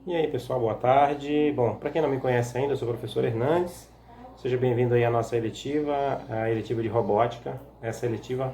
E aí pessoal, boa tarde. Bom, para quem não me conhece ainda, eu sou o professor Hernandes. Seja bem-vindo aí à nossa eletiva, a eletiva de robótica. Essa eletiva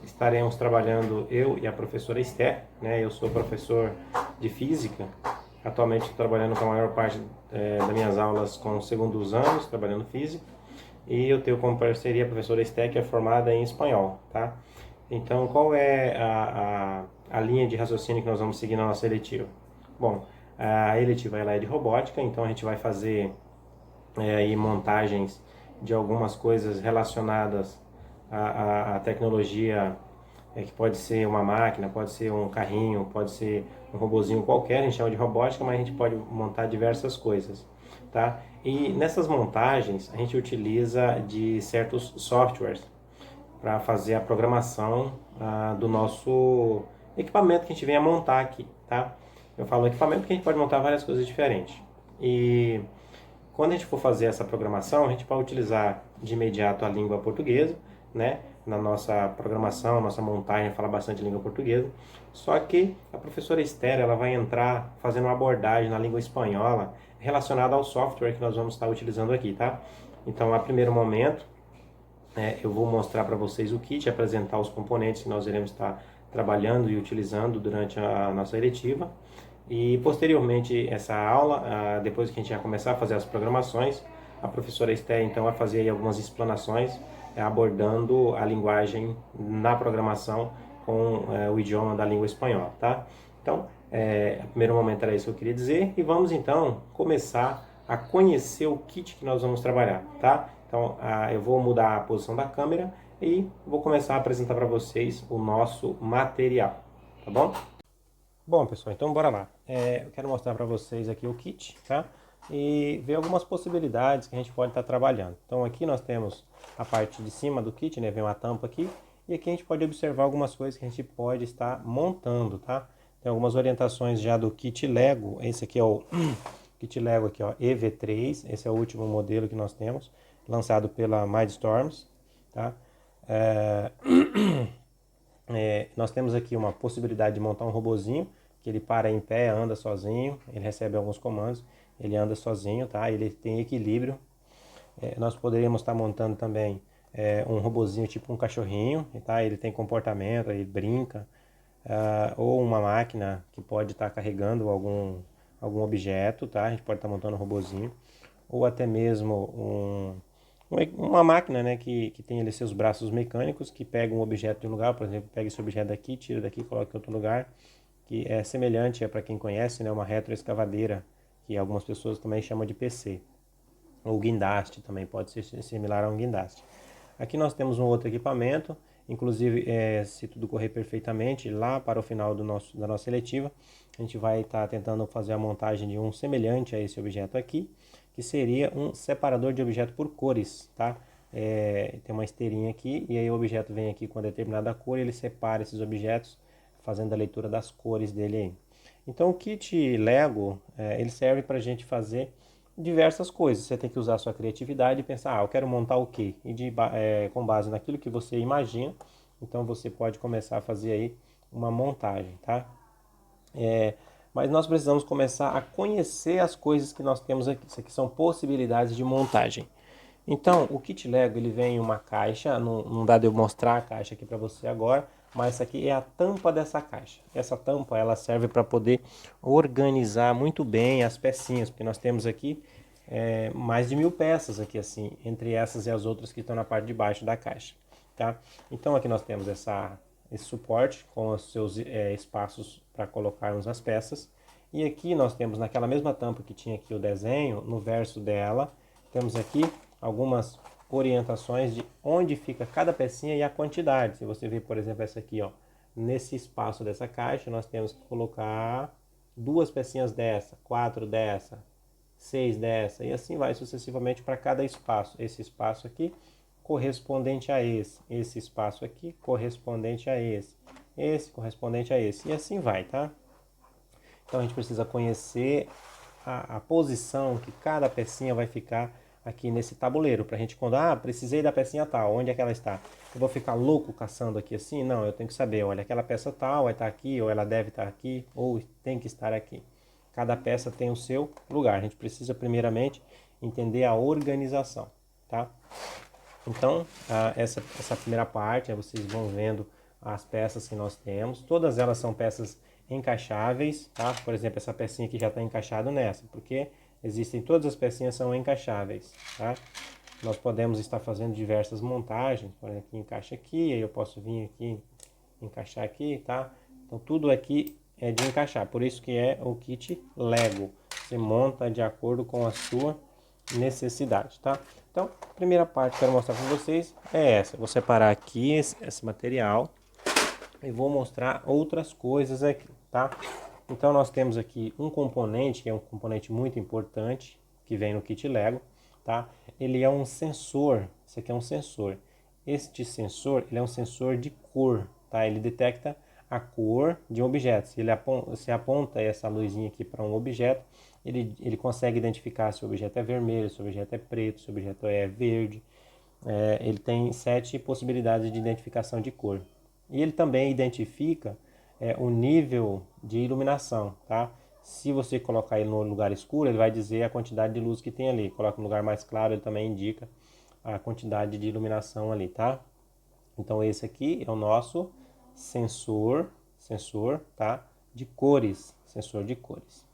estaremos trabalhando eu e a professora Esther, né? Eu sou professor de física. Atualmente estou trabalhando com a maior parte das minhas aulas com segundos anos, trabalhando física. E eu tenho como parceria a professora Esther, que é formada em espanhol, tá? Então, qual é a linha de raciocínio que nós vamos seguir na nossa eletiva? Bom, a eletiva ela é de robótica, então a gente vai fazer aí montagens de algumas coisas relacionadas à tecnologia, que pode ser uma máquina, pode ser um carrinho, pode ser um robozinho qualquer, a gente chama de robótica, mas a gente pode montar diversas coisas, tá? E nessas montagens a gente utiliza de certos softwares para fazer a programação do nosso equipamento que a gente vem a montar aqui, tá? Eu falo equipamento porque a gente pode montar várias coisas diferentes. E quando a gente for fazer essa programação, a gente pode utilizar de imediato a língua portuguesa, né? Na nossa programação, nossa montagem fala bastante língua portuguesa. Só que a professora Esther, ela vai entrar fazendo uma abordagem na língua espanhola relacionada ao software que nós vamos estar utilizando aqui, tá? Então, a primeiro momento, eu vou mostrar para vocês o kit, apresentar os componentes que nós iremos estar trabalhando e utilizando durante a nossa eletiva. E posteriormente essa aula, depois que a gente já começar a fazer as programações, a professora Esther então vai fazer aí algumas explanações abordando a linguagem na programação com o idioma da língua espanhola, tá? Então, no primeiro momento era isso que eu queria dizer e vamos então começar a conhecer o kit que nós vamos trabalhar, tá? Então, eu vou mudar a posição da câmera e vou começar a apresentar para vocês o nosso material, tá bom? Bom, pessoal, então bora lá. Eu quero mostrar para vocês aqui o kit, tá? E ver algumas possibilidades que a gente pode estar trabalhando. Então aqui nós temos a parte de cima do kit, né? Vem uma tampa aqui. E aqui a gente pode observar algumas coisas que a gente pode estar montando, tá? Tem algumas orientações já do kit Lego. Esse aqui é o kit Lego aqui, ó, EV3. Esse é o último modelo que nós temos, lançado pela Mindstorms, tá? É... nós temos aqui uma possibilidade de montar um robozinho, que ele para em pé, anda sozinho, ele recebe alguns comandos, ele anda sozinho, tá? Ele tem equilíbrio. Nós poderíamos estar montando também um robozinho tipo um cachorrinho, tá? Ele tem comportamento, ele brinca, ou uma máquina que pode estar carregando algum objeto, tá? A gente pode estar montando um robozinho, ou até mesmo uma máquina, né, que tem ali seus braços mecânicos, que pega um objeto de um lugar, por exemplo, pega esse objeto daqui, tira daqui, coloca em outro lugar, que é semelhante, para quem conhece, né, uma retroescavadeira, que algumas pessoas também chamam de PC. Ou guindaste também, pode ser similar a um guindaste. Aqui nós temos um outro equipamento, inclusive se tudo correr perfeitamente, lá para o final da nossa eletiva, a gente vai estar tentando fazer a montagem de um semelhante a esse objeto aqui, que seria um separador de objeto por cores, tá? Tem uma esteirinha aqui e aí o objeto vem aqui com determinada cor e ele separa esses objetos fazendo a leitura das cores dele aí. Então o kit Lego, ele serve para a gente fazer diversas coisas. Você tem que usar a sua criatividade e pensar, eu quero montar o quê? E com base naquilo que você imagina, então você pode começar a fazer aí uma montagem, tá? Mas nós precisamos começar a conhecer as coisas que nós temos aqui. Isso aqui são possibilidades de montagem. Então, o kit Lego ele vem em uma caixa, não dá de eu mostrar a caixa aqui para você agora, mas essa aqui é a tampa dessa caixa. Essa tampa ela serve para poder organizar muito bem as pecinhas, porque nós temos aqui mais de 1000 peças aqui assim, entre essas e as outras que estão na parte de baixo da caixa, tá? Então aqui nós temos esse suporte com os seus espaços para colocarmos as peças. E aqui nós temos naquela mesma tampa que tinha aqui o desenho, no verso dela, temos aqui algumas orientações de onde fica cada pecinha e a quantidade. Se você ver, por exemplo, essa aqui, ó, nesse espaço dessa caixa, nós temos que colocar 2 pecinhas dessa, 4 dessa, 6 dessa, e assim vai sucessivamente para cada espaço. Esse espaço aqui correspondente a esse espaço aqui correspondente a esse correspondente a esse, e assim vai, tá? Então a gente precisa conhecer a posição que cada pecinha vai ficar aqui nesse tabuleiro, pra gente quando, precisei da pecinha tal, onde é que ela está? Eu vou ficar louco caçando aqui assim? Não, eu tenho que saber, olha, aquela peça tal vai estar aqui, ou ela deve estar aqui, ou tem que estar aqui. Cada peça tem o seu lugar. A gente precisa primeiramente entender a organização, tá? Então, essa primeira parte, vocês vão vendo as peças que nós temos. Todas elas são peças encaixáveis, tá? Por exemplo, essa pecinha aqui já está encaixada nessa, porque existem, todas as pecinhas são encaixáveis, tá? Nós podemos estar fazendo diversas montagens, por exemplo, aqui encaixa aqui, aí eu posso vir aqui, encaixar aqui, tá? Então tudo aqui é de encaixar, por isso que é o kit Lego. Você monta de acordo com a sua necessidade, tá? Então, a primeira parte que eu quero mostrar para vocês é essa. Eu vou separar aqui esse material e vou mostrar outras coisas aqui, tá? Então, nós temos aqui um componente, que é um componente muito importante, que vem no kit Lego, tá? Ele é um sensor, esse aqui é um sensor. Este sensor, ele é um sensor de cor, tá? Ele detecta a cor de um objeto. Se ele aponta essa luzinha aqui para um objeto, ele consegue identificar se o objeto é vermelho, se o objeto é preto, se o objeto é verde. Ele tem 7 possibilidades de identificação de cor. E ele também identifica o nível de iluminação, tá? Se você colocar ele no lugar escuro, ele vai dizer a quantidade de luz que tem ali. Coloca no lugar mais claro, ele também indica a quantidade de iluminação ali, tá? Então esse aqui é o nosso sensor, tá? De cores, sensor de cores.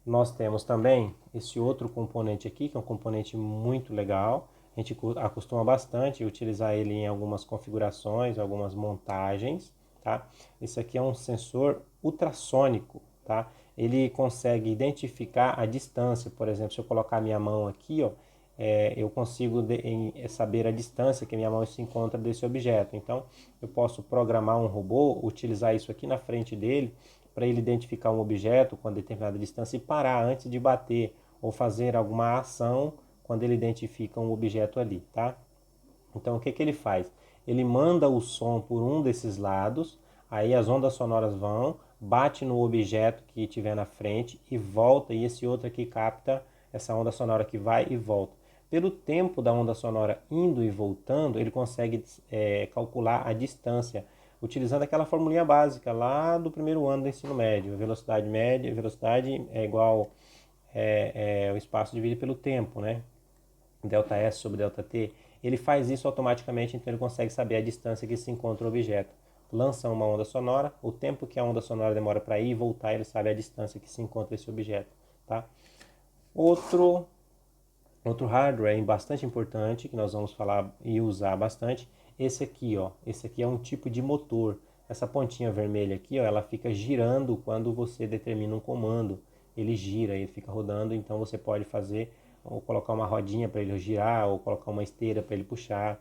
Nós temos também esse outro componente aqui, que é um componente muito legal. A gente acostuma bastante utilizar ele em algumas configurações, algumas montagens, tá? Esse aqui é um sensor ultrassônico, tá? Ele consegue identificar a distância. Por exemplo, se eu colocar a minha mão aqui, ó, eu consigo saber a distância que a minha mão se encontra desse objeto. Então, eu posso programar um robô, utilizar isso aqui na frente dele, para ele identificar um objeto com determinada distância e parar antes de bater ou fazer alguma ação quando ele identifica um objeto ali, tá? Então, o que ele faz? Ele manda o som por um desses lados, aí as ondas sonoras vão, bate no objeto que tiver na frente e volta, e esse outro aqui capta essa onda sonora que vai e volta. Pelo tempo da onda sonora indo e voltando, ele consegue calcular a distância, utilizando aquela formulinha básica lá do primeiro ano do ensino médio. Velocidade média, velocidade é igual o espaço dividido pelo tempo, né? Delta S sobre delta T. Ele faz isso automaticamente, então ele consegue saber a distância que se encontra o objeto. Lança uma onda sonora, o tempo que a onda sonora demora para ir e voltar, ele sabe a distância que se encontra esse objeto, tá? Outro hardware bastante importante que nós vamos falar e usar bastante, esse aqui, ó. Esse aqui é um tipo de motor. Essa pontinha vermelha aqui, ó, ela fica girando quando você determina um comando. Ele gira, ele fica rodando, então você pode fazer ou colocar uma rodinha para ele girar, ou colocar uma esteira para ele puxar,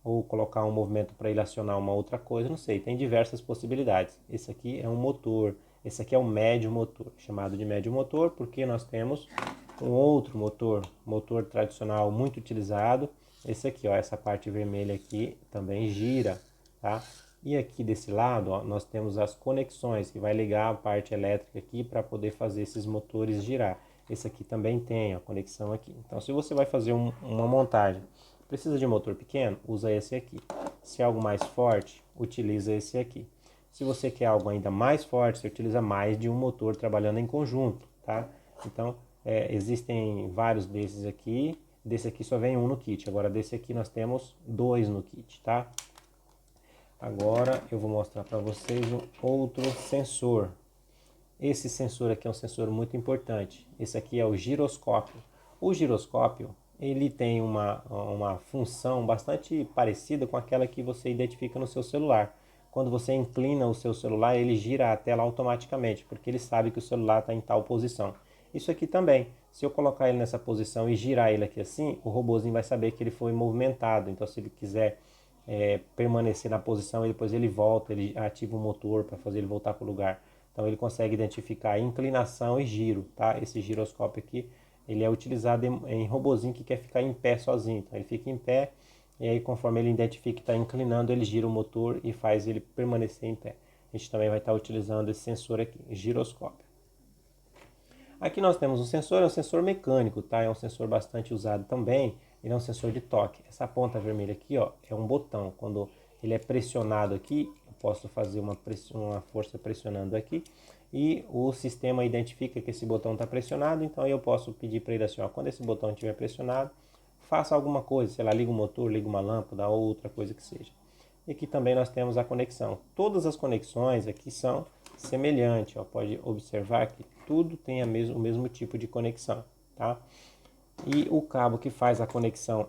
ou colocar um movimento para ele acionar uma outra coisa, não sei, tem diversas possibilidades. Esse aqui é um motor, esse aqui é um médio motor, chamado de médio motor porque nós temos um outro motor tradicional muito utilizado, esse aqui, ó, essa parte vermelha aqui também gira, tá? E aqui desse lado, ó, nós temos as conexões, que vai ligar a parte elétrica aqui para poder fazer esses motores girar. Esse aqui também tem a conexão aqui. Então, se você vai fazer uma montagem, precisa de um motor pequeno, usa esse aqui. Se é algo mais forte, utiliza esse aqui. Se você quer algo ainda mais forte, você utiliza mais de um motor trabalhando em conjunto, tá? Então, existem vários desses aqui. Desse aqui só vem um no kit. Agora, desse aqui nós temos 2 no kit, tá? Agora, eu vou mostrar para vocês um outro sensor. Esse sensor aqui é um sensor muito importante. Esse aqui é o giroscópio. O giroscópio, ele tem uma função bastante parecida com aquela que você identifica no seu celular. Quando você inclina o seu celular, ele gira a tela automaticamente, porque ele sabe que o celular está em tal posição. Isso aqui também. Se eu colocar ele nessa posição e girar ele aqui assim, o robozinho vai saber que ele foi movimentado. Então, se ele quiser permanecer na posição, depois ele volta, ele ativa o motor para fazer ele voltar para o lugar. Então ele consegue identificar inclinação e giro, tá? Esse giroscópio aqui, ele é utilizado em robozinho que quer ficar em pé sozinho. Então ele fica em pé e aí conforme ele identifica que está inclinando, ele gira o motor e faz ele permanecer em pé. A gente também vai estar utilizando esse sensor aqui, giroscópio. Aqui nós temos um sensor, é um sensor mecânico, tá? É um sensor bastante usado também, ele é um sensor de toque. Essa ponta vermelha aqui, ó, é um botão. Quando ele é pressionado aqui, eu posso fazer uma força pressionando aqui e o sistema identifica que esse botão está pressionado, então eu posso pedir para ele assim, ó, quando esse botão estiver pressionado, faça alguma coisa, sei lá, liga o motor, liga uma lâmpada ou outra coisa que seja. E aqui também nós temos a conexão. Todas as conexões aqui são semelhantes, ó. Pode observar que tudo tem o mesmo tipo de conexão, tá? E o cabo que faz a conexão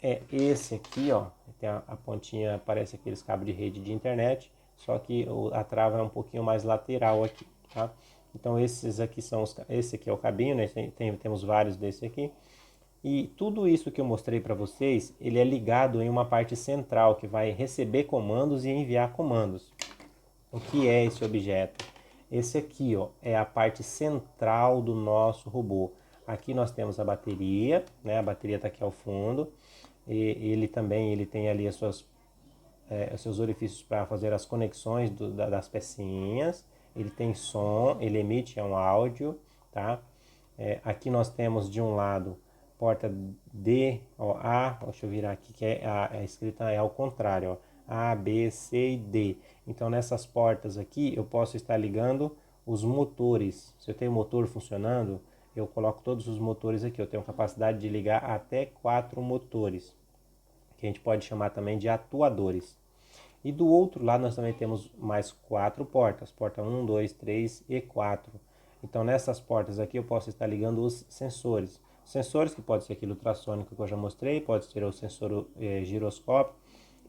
é esse aqui, ó. Tem a pontinha, parece aqueles cabos de rede de internet, só que a trava é um pouquinho mais lateral aqui, tá? Então esses aqui são esse aqui é o cabinho, né? Temos vários desse aqui. E tudo isso que eu mostrei para vocês, ele é ligado em uma parte central que vai receber comandos e enviar comandos. O que é esse objeto? Esse aqui, ó, é a parte central do nosso robô. Aqui nós temos a bateria, né? A bateria está aqui ao fundo. E ele tem ali os seus orifícios para fazer as conexões das pecinhas. Ele tem som, ele emite um áudio, tá? Aqui nós temos de um lado porta D, ó, A, deixa eu virar aqui, que a escrita é ao contrário, ó, A, B, C e D. Então nessas portas aqui eu posso estar ligando os motores. Se eu tenho motor funcionando, eu coloco todos os motores aqui. Eu tenho capacidade de ligar até 4 motores, que a gente pode chamar também de atuadores. E do outro lado nós também temos mais 4 portas, porta 1, 2, 3 e 4. Então nessas portas aqui eu posso estar ligando os sensores. Sensores que pode ser aquele ultrassônico que eu já mostrei, pode ser o sensor giroscópio,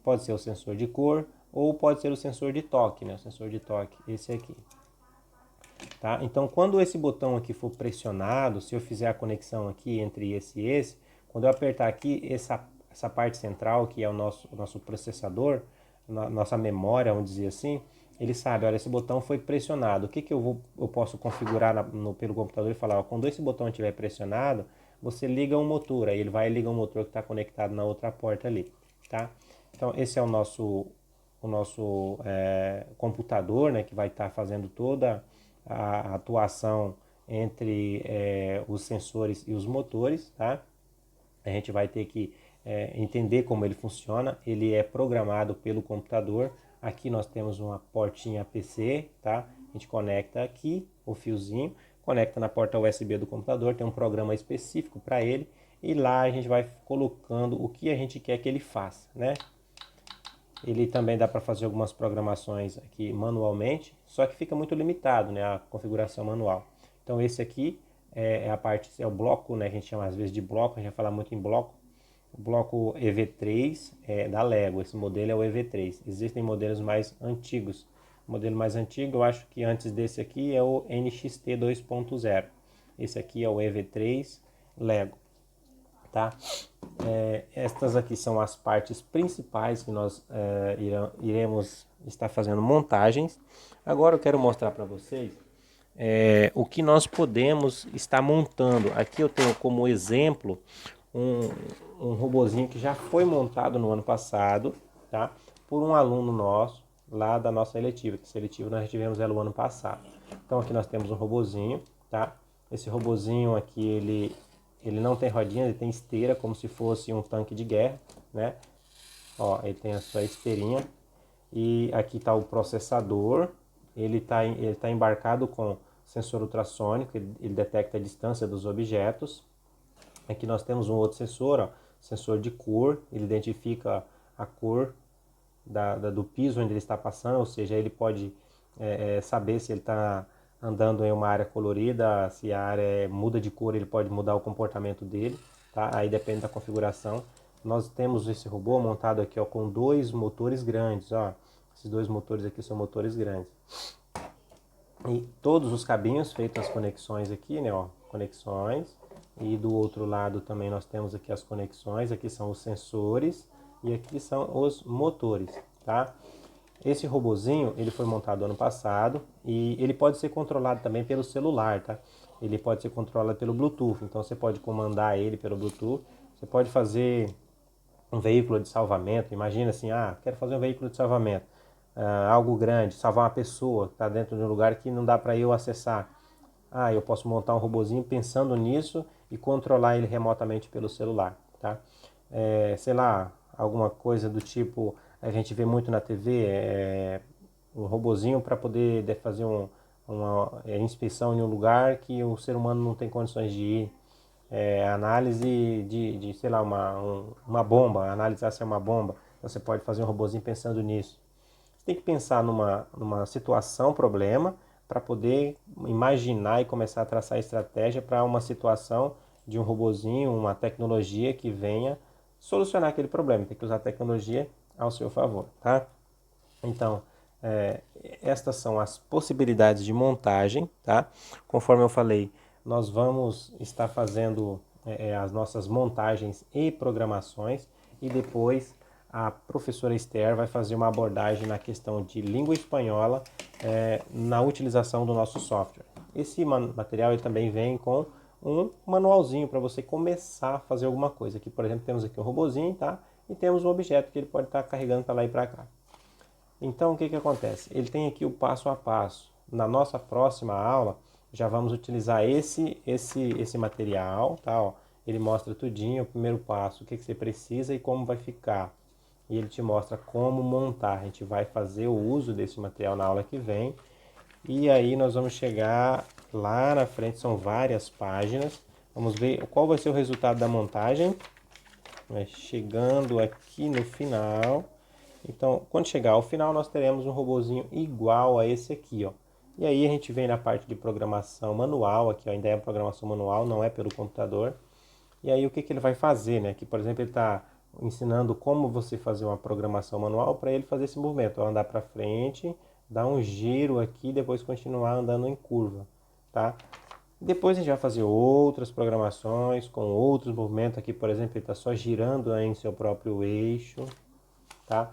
pode ser o sensor de cor ou pode ser o sensor de toque, né? O sensor de toque, esse aqui. Tá? Então quando esse botão aqui for pressionado, se eu fizer a conexão aqui entre esse e esse, quando eu apertar aqui essa parte central que é o nosso processador, nossa memória, vamos dizer assim, ele sabe, olha, esse botão foi pressionado. O que eu posso configurar pelo computador e falar, ó, quando esse botão estiver pressionado, você liga um motor, aí ele vai ligar um motor que está conectado na outra porta ali, tá? Então esse é o nosso computador, né, que vai estar fazendo toda a atuação entre os sensores e os motores, tá? A gente vai ter que entender como ele funciona. Ele é programado pelo computador. Aqui nós temos uma portinha PC, tá? A gente conecta aqui o fiozinho, conecta na porta USB do computador, tem um programa específico para ele e lá a gente vai colocando o que a gente quer que ele faça, né? Ele também dá para fazer algumas programações aqui manualmente, só que fica muito limitado, né, a configuração manual. Então esse aqui é a parte, é o bloco, né, que a gente chama às vezes de bloco, a gente vai falar muito em bloco. O bloco EV3 é da Lego, esse modelo é o EV3. Existem modelos mais antigos. O modelo mais antigo, eu acho que antes desse aqui é o NXT 2.0. Esse aqui é o EV3 Lego, tá? Estas aqui são as partes principais que nós iremos estar fazendo montagens. Agora eu quero mostrar para vocês o que nós podemos estar montando. Aqui eu tenho como exemplo um robozinho que já foi montado no ano passado, tá? Por um aluno nosso lá da nossa eletiva, que essa eletiva nós tivemos ela o ano passado. Então aqui nós temos um robozinho, tá? Esse robozinho aqui ele não tem rodinha, ele tem esteira, como se fosse um tanque de guerra, né? Ó, ele tem a sua esteirinha. E aqui está o processador. Ele tá embarcado com sensor ultrassônico, ele detecta a distância dos objetos. Aqui nós temos um outro sensor, ó, sensor de cor. Ele identifica a cor do piso onde ele está passando, ou seja, ele pode saber se ele está andando em uma área colorida, se a área muda de cor, ele pode mudar o comportamento dele, tá? Aí depende da configuração. Nós temos esse robô montado aqui, ó, com 2 motores grandes, ó. Esses 2 motores aqui são motores grandes. E todos os cabinhos feitos as conexões aqui, né, ó, conexões. E do outro lado também nós temos aqui as conexões, aqui são os sensores e aqui são os motores, tá? Esse robozinho, ele foi montado ano passado e ele pode ser controlado também pelo celular, tá? Ele pode ser controlado pelo Bluetooth, então você pode comandar ele pelo Bluetooth. Você pode fazer um veículo de salvamento, imagina assim, quero fazer um veículo de salvamento, algo grande, salvar uma pessoa que está dentro de um lugar que não dá para eu acessar. eu posso montar um robozinho pensando nisso e controlar ele remotamente pelo celular, tá? Sei lá, alguma coisa do tipo, a gente vê muito na TV, um robozinho para poder fazer uma inspeção em um lugar que o ser humano não tem condições de ir. Análise sei lá, uma bomba, analisar se é uma bomba. Você pode fazer um robozinho pensando nisso. Você tem que pensar numa situação, problema, para poder imaginar e começar a traçar estratégia para uma situação de um robozinho, uma tecnologia que venha solucionar aquele problema. Tem que usar a tecnologia ao seu favor, tá? Então, é, estas são as possibilidades de montagem, tá? Conforme eu falei, nós vamos estar fazendo as nossas montagens e programações e depois a professora Esther vai fazer uma abordagem na questão de língua espanhola na utilização do nosso software. Esse material ele também vem com um manualzinho para você começar a fazer alguma coisa. Aqui, por exemplo, temos aqui um robozinho, tá? E temos um objeto que ele pode estar carregando para lá e para cá. Então, o que acontece? Ele tem aqui o passo a passo. Na nossa próxima aula, já vamos utilizar esse material, tá? Ó, ele mostra tudinho, o primeiro passo, o que você precisa e como vai ficar. E ele te mostra como montar. A gente vai fazer o uso desse material na aula que vem. E aí nós vamos chegar lá na frente, são várias páginas. Vamos ver qual vai ser o resultado da montagem. Chegando aqui no final. Então, quando chegar ao final, nós teremos um robozinho igual a esse aqui, ó. E aí a gente vem na parte de programação manual, aqui ó, ainda é programação manual, não é pelo computador. E aí o que ele vai fazer, né? Aqui, por exemplo, ele está ensinando como você fazer uma programação manual para ele fazer esse movimento, ó, andar para frente, dar um giro aqui, depois continuar andando em curva, tá? Depois a gente vai fazer outras programações com outros movimentos. Aqui, por exemplo, ele está só girando em seu próprio eixo, tá?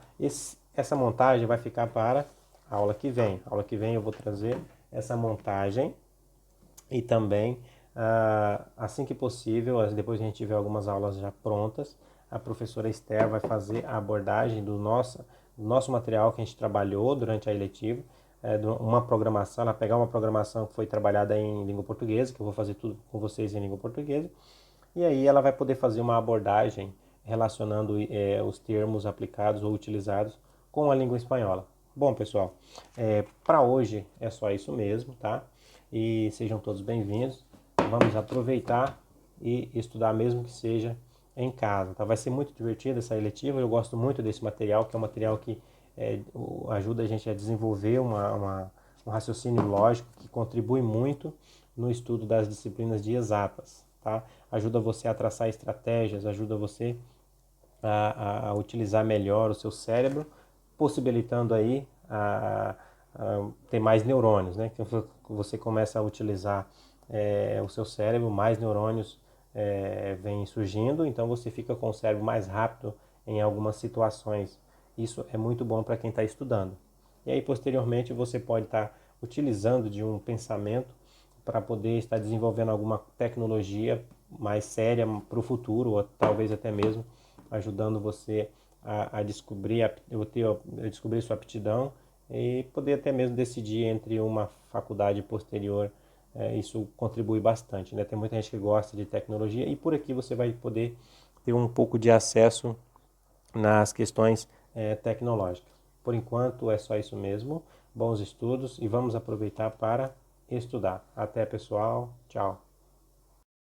Essa montagem vai ficar para a aula que vem. A aula que vem eu vou trazer essa montagem e também, assim que possível, depois a gente tiver algumas aulas já prontas, a professora Esther vai fazer a abordagem do nosso material que a gente trabalhou durante a eletiva, uma programação, ela pegar uma programação que foi trabalhada em língua portuguesa, que eu vou fazer tudo com vocês em língua portuguesa, e aí ela vai poder fazer uma abordagem relacionando os termos aplicados ou utilizados com a língua espanhola. Bom, pessoal, para hoje é só isso mesmo, tá? E sejam todos bem-vindos. Vamos aproveitar e estudar mesmo que seja em casa, tá? Vai ser muito divertido essa eletiva. Eu gosto muito desse material, que é um material que ajuda a gente a desenvolver um raciocínio lógico que contribui muito no estudo das disciplinas de exatas, tá? Ajuda você a traçar estratégias, ajuda você a utilizar melhor o seu cérebro, possibilitando aí ter mais neurônios, né? Que você começa a utilizar o seu cérebro, mais neurônios vêm surgindo, então você fica com o cérebro mais rápido em algumas situações. Isso é muito bom para quem está estudando. E aí, posteriormente, você pode estar utilizando de um pensamento para poder estar desenvolvendo alguma tecnologia mais séria para o futuro, ou talvez até mesmo ajudando você a descobrir, descobrir sua aptidão e poder até mesmo decidir entre uma faculdade posterior. Isso contribui bastante, né? Tem muita gente que gosta de tecnologia e por aqui você vai poder ter um pouco de acesso nas questões tecnológicas. Por enquanto é só isso mesmo. Bons estudos e vamos aproveitar para estudar. Até, pessoal. Tchau.